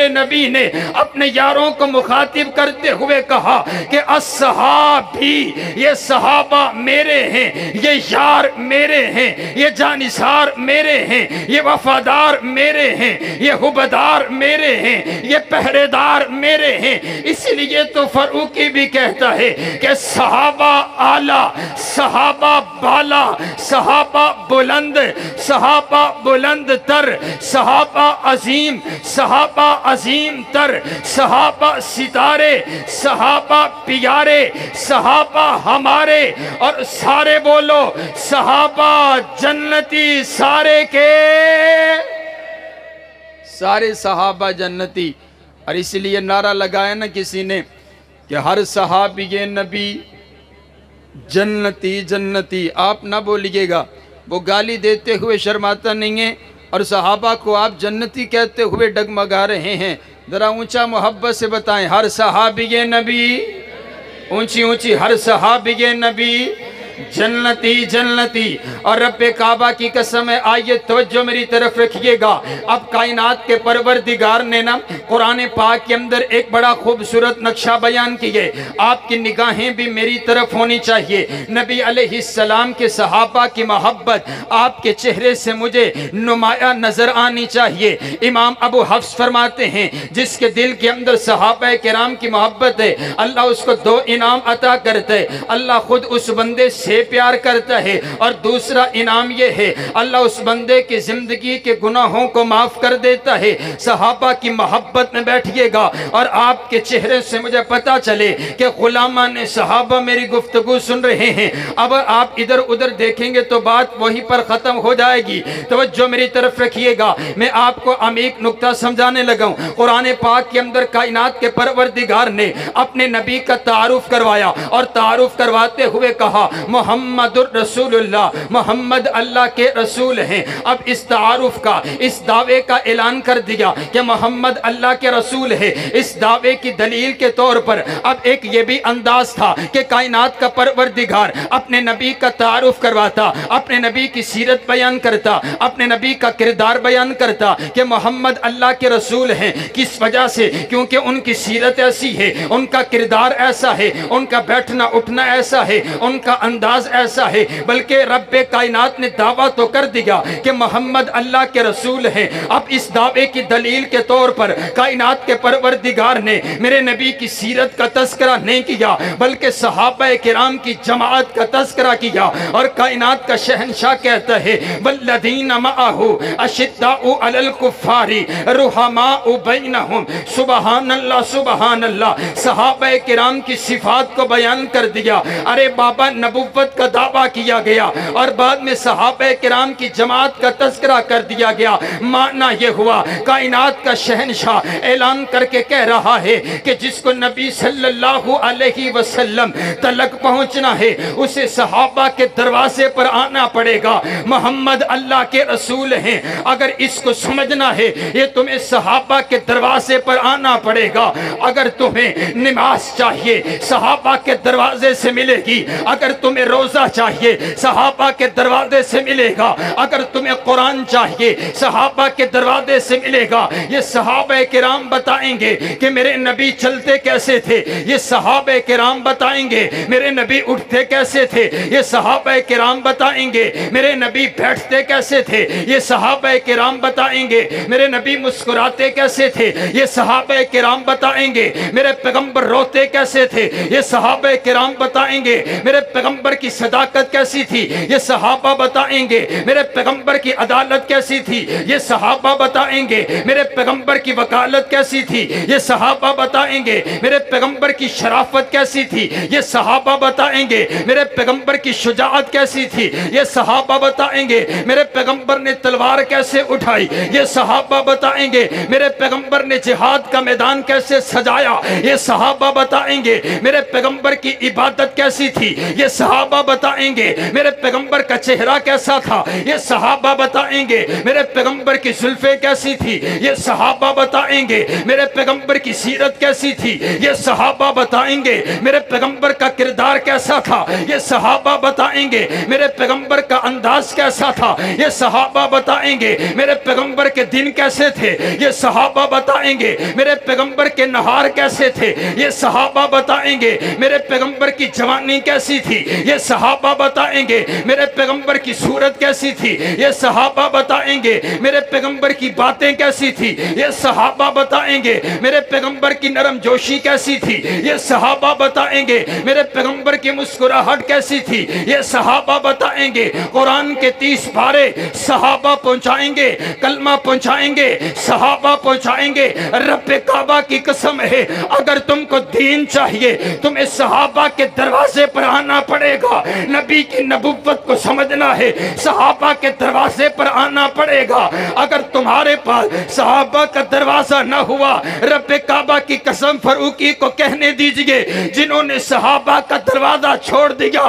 میرے نبی نے اپنے یاروں کو مخاطب کرتے ہوئے کہا کہ الصحابی، یہ صحابہ میرے ہیں، یہ یار میرے ہیں، یہ جانثار میرے ہیں، یہ وفادار میرے ہیں، یہ حبدار میرے ہیں، یہ پہرے دار میرے ہیں۔ اس لیے تو فاروقی بھی کہتا ہے کہ صحابہ اعلیٰ، صحابہ بالا، صحابہ بلند، صحابہ بلند تر، صحابہ عظیم، صحابہ عظیم تر، صحابہ ستارے، صحابہ پیارے، صحابہ ہمارے، اور سارے بولو صحابہ جنتی، سارے کے سارے صحابہ جنتی۔ اور اس لیے نعرہ لگایا نا کسی نے کہ ہر صحابی نبی جنتی جنتی، آپ نہ بولیے گا، وہ گالی دیتے ہوئے شرماتا نہیں ہے، اور صحابہ کو آپ جنتی کہتے ہوئے ڈگمگا رہے ہیں۔ ذرا اونچا محبت سے بتائیں، ہر صحابی نبی، اونچی اونچی، ہر صحابی نبی جنتی جنتی۔ اور رب کعبہ کی قسم ہے، آئیے توجہ میری طرف رکھیے گا۔ اب کائنات کے پروردگار نے نا قرآن پاک کے اندر ایک بڑا خوبصورت نقشہ بیان کیے، آپ کی نگاہیں بھی میری طرف ہونی چاہیے۔ نبی علیہ السلام کے صحابہ کی محبت آپ کے چہرے سے مجھے نمایاں نظر آنی چاہیے۔ امام ابو حفص فرماتے ہیں جس کے دل کے اندر صحابہ کرام کی محبت ہے، اللہ اس کو دو انعام عطا کرتے، اللہ خود اس بندے سے پیار کرتا ہے، اور دوسرا انعام یہ ہے اللہ اس بندے کی زندگی کے گناہوں کو معاف کر دیتا ہے۔ صحابہ کی محبت میں بیٹھیے گا اور آپ کے چہرے سے مجھے پتا چلے کہ غلامان صحابہ میری گفتگو سن رہے ہیں۔ اب آپ ادھر ادھر دیکھیں گے تو بات وہی پر ختم ہو جائے گی۔ توجہ میری طرف رکھیے گا، میں آپ کو عمیق نکتہ سمجھانے لگا ہوں۔ قرآن پاک کے اندر کائنات کے پروردگار نے اپنے نبی کا تعارف کروایا، اور تعارف کرواتے ہوئے کہا محمد الرسول اللہ، محمد اللہ کے رسول ہیں۔ اب اس تعارف کا، اس دعوے کا اعلان کر دیا کہ محمد اللہ کے رسول ہے۔ اس دعوے کی دلیل کے طور پر اب ایک یہ بھی انداز تھا کہ کائنات کا پروردگار اپنے نبی کا تعارف کرواتا، اپنے نبی کی سیرت بیان کرتا، اپنے نبی کا کردار بیان کرتا کہ محمد اللہ کے رسول ہیں۔ کس وجہ سے؟ کیونکہ ان کی سیرت ایسی ہے، ان کا کردار ایسا ہے، ان کا بیٹھنا اٹھنا ایسا ہے، ان کا انداز ایسا ہے، بلکہ رب کائنات نے دعویٰ تو کر دیا کہ محمد اللہ کے رسول ہیں۔ اب اس دعوے کی دلیل کے طور پر کائنات کے پروردگار نے میرے نبی کی سیرت کا تذکرہ نہیں کیا، بلکہ صحابہ کرام کی جماعت کا تذکرہ کیا، اور کائنات کا شہنشاہ کہتا ہے والذین معہ اشداء علی الکفار رحماء بینہم۔ سبحان اللہ سبحان اللہ، صحابہ کرام کی صفات کو بیان کر دیا۔ ارے بابا، نبوت کا دعویٰ کیا گیا اور بعد میں صحابہ کرام کی جماعت کا تذکرہ کر دیا گیا۔ معنی یہ ہوا کائنات کا شہنشاہ اعلان کر کے کہہ رہا ہے کہ جس کو نبی صلی اللہ علیہ وسلم تلک پہنچنا ہے اسے صحابہ کے دروازے پر آنا پڑے گا۔ محمد اللہ کے رسول ہیں، اگر اس کو سمجھنا ہے یہ تمہیں صحابہ کے دروازے پر آنا پڑے گا۔ اگر تمہیں نماز چاہیے صحابہ کے دروازے سے ملے گی، اگر تمہیں روزہ چاہیے صحابہ کے دروازے سے ملے گا، اگر تمہیں قرآن چاہیے صحابہ کے دروازے سے ملے گا۔ یہ صحابہ کرام بتائیں گے کہ میرے نبی چلتے کیسے تھے، یہ صحابہ کرام بتائیں گے میرے نبی اٹھتے کیسے تھے، یہ صحابہ کرام بتائیں گے میرے نبی بیٹھتے کیسے تھے، یہ صحابہ کرام بتائیں گے میرے نبی مسکراتے کیسے تھے، یہ صحابہ کرام بتائیں گے میرے پیغمبر روتے کیسے تھے، یہ صحابہ کرام بتائیں گے میرے پیغمبر کی صداقت کیسی تھی، یہ صحابہ بتائیں گے میرے پیغمبر کی عدالت کیسی تھی، یہ صحابہ بتائیں گے میرے پیغمبر کی وکالت کیسی تھی، یہ صحابہ بتائیں گے میرے پیغمبر کی شرافت کیسی تھی، یہ صحابہ بتائیں گے میرے پیغمبر کی شجاعت کیسی تھی، یہ صحابہ بتائیں گے میرے پیغمبر نے تلوار کیسے اٹھائی، یہ صحابہ بتائیں گے میرے پیغمبر نے جہاد کا میدان کیسے سجایا، یہ صحابہ بتائیں گے میرے پیغمبر کی عبادت کیسی تھی، یہ صحابہ صحابہ بتائیں گے میرے پیغمبر کا چہرہ کیسا تھا، یہ صحابہ بتائیں گے میرے پیغمبر کی زلفیں کیسی تھی، یہ صحابہ بتائیں گے میرے پیغمبر کی سیرت کیسی تھی، یہ صحابہ بتائیں گے میرے پیغمبر کا کردار کیسا تھا، یہ صحابہ بتائیں گے میرے پیغمبر کا انداز کیسا تھا، یہ صحابہ بتائیں گے میرے پیغمبر کے دن کیسے تھے، یہ صحابہ بتائیں گے میرے پیغمبر کے نہار کیسے تھے، یہ صحابہ بتائیں گے میرے پیغمبر کی جوانی کیسی تھی، یہ صحابہ بتائیں گے میرے پیغمبر کی صورت کیسی تھی، یہ صحابہ بتائیں گے میرے پیغمبر کی باتیں کیسی تھی، یہ صحابہ بتائیں گے میرے پیغمبر کی نرم جوشی کیسی تھی، یہ صحابہ بتائیں گے میرے پیغمبر کی مسکراہٹ کیسی تھی، یہ صحابہ بتائیں گے قرآن کے 30 پارے صحابہ پہنچائیں گے، کلمہ پہنچائیں گے، صحابہ پہنچائیں گے۔ رب کعبہ کی قسم ہے اگر تم کو دین چاہیے تمہیں صحابہ کے دروازے پر آنا پڑے گا، نبی کی نبوت کو سمجھنا ہے صحابہ کے دروازے پر آنا پڑے گا۔ اگر تمہارے پاس صحابہ کا دروازہ نہ ہوا، رب کعبہ کی قسم فاروقی کو کہنے دیجئے جنہوں نے صحابہ کا دروازہ چھوڑ دیا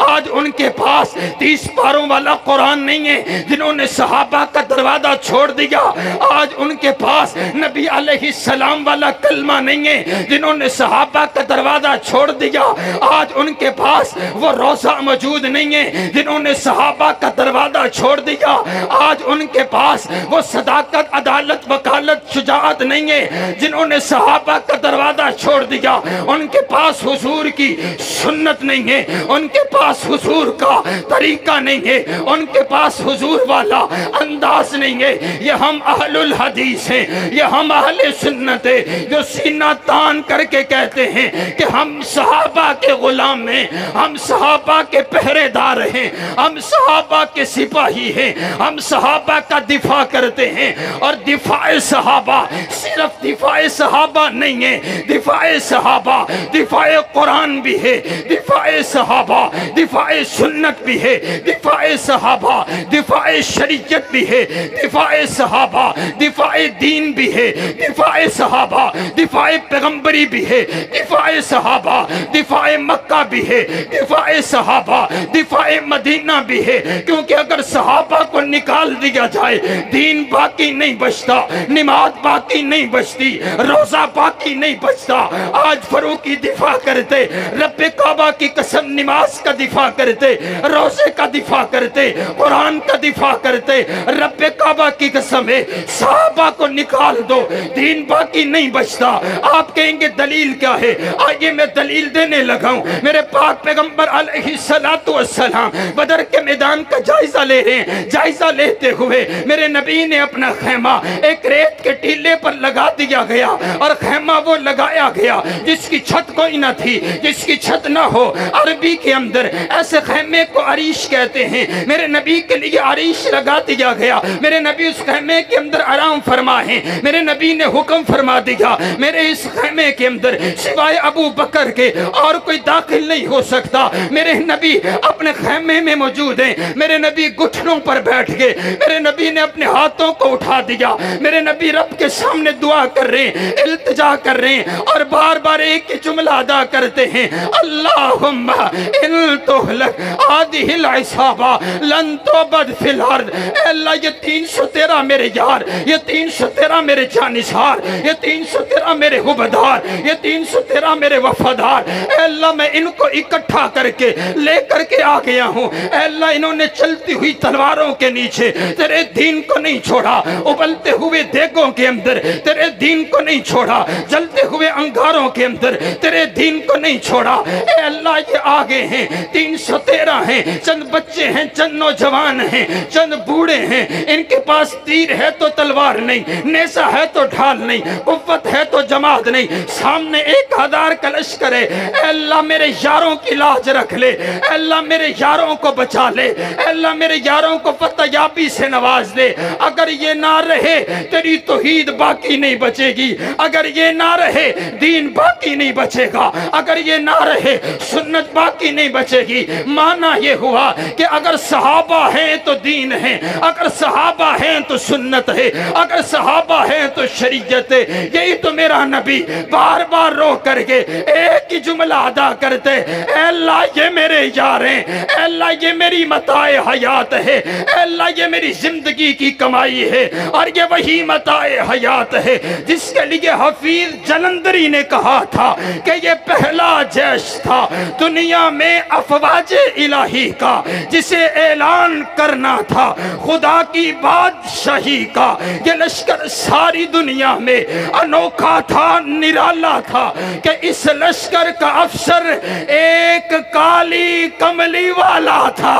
آج ان کے پاس 30 پاروں والا قرآن نہیں ہے، جنہوں نے صحابہ کا دروازہ چھوڑ دیا آج ان کے پاس نبی علیہ السلام والا کلمہ نہیں ہے، جنہوں نے صحابہ کا دروازہ چھوڑ دیا آج ان کے پاس وہ روزہ موجود نہیں ہے، جنہوں نے صحابہ کا دروازہ چھوڑ دیا آج ان کے پاس وہ صداقت، عدالت، وکالت، شجاعت نہیں ہے، جنہوں نے صحابہ کا دروازہ چھوڑ دیا ان کے پاس حضور کی سنت نہیں ہے، ان کے پاس حضور کا طریقہ نہیں ہے، ان کے پاس حضور والا انداز نہیں ہے۔ یہ ہم اہل الحدیث ہیں، یہ ہم اہل سنت ہیں جو سینہ تان کر کے کہتے ہیں کہ ہم صحابہ کے غلام ہیں، ہم صحابہ کے پہرے دار ہیں، ہم صحابہ کے سپاہی ہیں، ہم صحابہ کا دفاع کرتے ہیں۔ اور دفاع صحابہ صرف دفاع صحابہ نہیں ہے، دفاع صحابہ دفاع قرآن بھی ہے، دفاع صحابہ دفاع سنت بھی ہے، دفاع صحابہ دفاع شریعت بھی ہے، دفاع صحابہ دفاع دین بھی ہے، دفاع صحابہ دفاع پیغمبری بھی ہے، دفاع صحابہ دفاع مکہ بھی ہے، دفاع صحابہ دفاع مدینہ بھی ہے، کیونکہ اگر صحابہ کو نکال دیا جائے دین باقی نہیں بچتا، نماز باقی نہیں بچتی، روزہ باقی نہیں بچتا۔ آج فاروقی دفاع کرتے، رب کعبہ کی قسم نماز کا دفاع کرتے، روزے کا دفاع کرتے، قرآن کا دفاع کرتے، رب کعبہ کی قسم ہے صحابہ کو نکال دو دین باقی نہیں بچتا۔ آپ کہیں گے دلیل کیا ہے؟ آئیے میں دلیل دینے لگا ہوں۔ میرے پاک پیغمبر علیہ السلام بدر کے میدان کا جائزہ لے رہے ہیں، جائزہ لیتے ہوئے میرے نبی نے اپنا خیمہ ایک ریت کے ٹیلے پر لگا دیا گیا، اور خیمہ وہ لگایا گیا جس کی چھت کوئی نہ تھی، جس کی چھت نہ ہو۔ عربی کے اندر ایسے خیمے کو عریش کہتے ہیں، میرے نبی کے لیے عریش لگا دیا گیا، میرے نبی اس خیمے کے اندر آرام فرما ہیں، میرے نبی نے حکم فرما دیا میرے اس خیمے کے اندر سوائے ابو بکر کے اور کوئی داخل نہیں ہو سکتا۔ میرے نبی اپنے خیمے میں موجود ہیں، میرے نبی گھٹنوں پر بیٹھ گئے، میرے نبی نے اپنے ہاتھوں کو اٹھا دیا، میرے نبی رب کے سامنے دعا کر رہے ہیں، التجا کر رہے ہیں، اور بار بار ایک ہی جملہ ادا کرتے ہیں، اللہم ان تہلک هذه العصابہ لن تعبد فی الارض۔ اے اللہ یہ 313 میرے یار، یہ 313 میرے جانشار، یہ 313 میرے حبدار، یہ 313 میرے وفادار، اے اللہ میں ان کو اکٹھا کر کے لے کر کے آ گیا ہوں۔ اے اللہ انہوں نے چلتی ہوئی تلواروں کے نیچے تیرے دین کو نہیں چھوڑا، ابلتے ہوئے دیگوں کے اندر تیرے دین کو نہیں چھوڑا، جلتے ہوئے انگاروں کے اندر تیرے دین کو نہیں چھوڑا۔ اے اللہ یہ آگے ہیں 313 ہیں، چند بچے ہیں، چند نوجوان ہیں، چند بوڑھے ہیں، ان کے پاس تیر ہے تو تلوار نہیں، نیزہ ہے تو ڈھال نہیں، قوت ہے تو جماعت نہیں، سامنے 1000 کا لشکر ہے۔ اے اللہ میرے یاروں کی لاج رکھ لے، اے اللہ میرے یاروں کو بچا لے، اے اللہ میرے یاروں کو فتح یابی سے نواز دے۔ اگر یہ نہ رہے تیری توحید باقی نہیں بچے گی، اگر یہ نہ رہے دین باقی نہیں بچے گا، اگر یہ نہ رہے سنت باقی نہیں بچے گی۔ معنی یہ ہوا کہ اگر صحابہ ہیں تو دین ہے، اگر صحابہ ہیں تو سنت ہے، اگر صحابہ ہیں تو شریعت ہے۔ یہی تو میرا نبی بار بار رو کر کے ایک ہی جملہ ادا کرتے، اے اللہ یہ یہ میرے یار ہیں، اے اللہ یہ میری متاع حیات ہے، اے اللہ یہ میری زندگی کی کمائی ہے، اور یہ وہی متاع حیات ہے جس کے لیے حفیظ جلندری نے کہا تھا کہ یہ پہلا جیش تھا دنیا میں افواج الہی کا، جسے اعلان کرنا تھا خدا کی بادشاہی کا۔ یہ لشکر ساری دنیا میں انوکھا تھا، نرالا تھا کہ اس لشکر کا افسر ایک کالی کملی والا تھا۔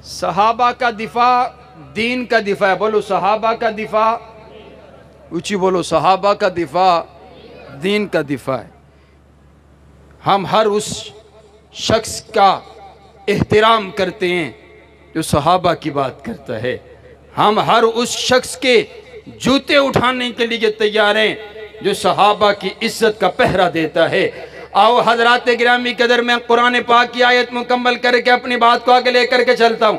صحابہ کا دفاع دین کا دفاع ہے، بولو صحابہ کا دفاع، اونچی بولو صحابہ کا دفاع دین کا دفاع ہے۔ ہم ہر اس شخص کا احترام کرتے ہیں جو صحابہ کی بات کرتا ہے، ہم ہر اس شخص کے جوتے اٹھانے کے لیے تیار ہیں جو صحابہ کی عزت کا پہرا دیتا ہے۔ آؤ حضرات گرامی قدر میں قرآن پاک کی آیت مکمل کر کے اپنی بات کو آگے لے کر کے چلتا ہوں۔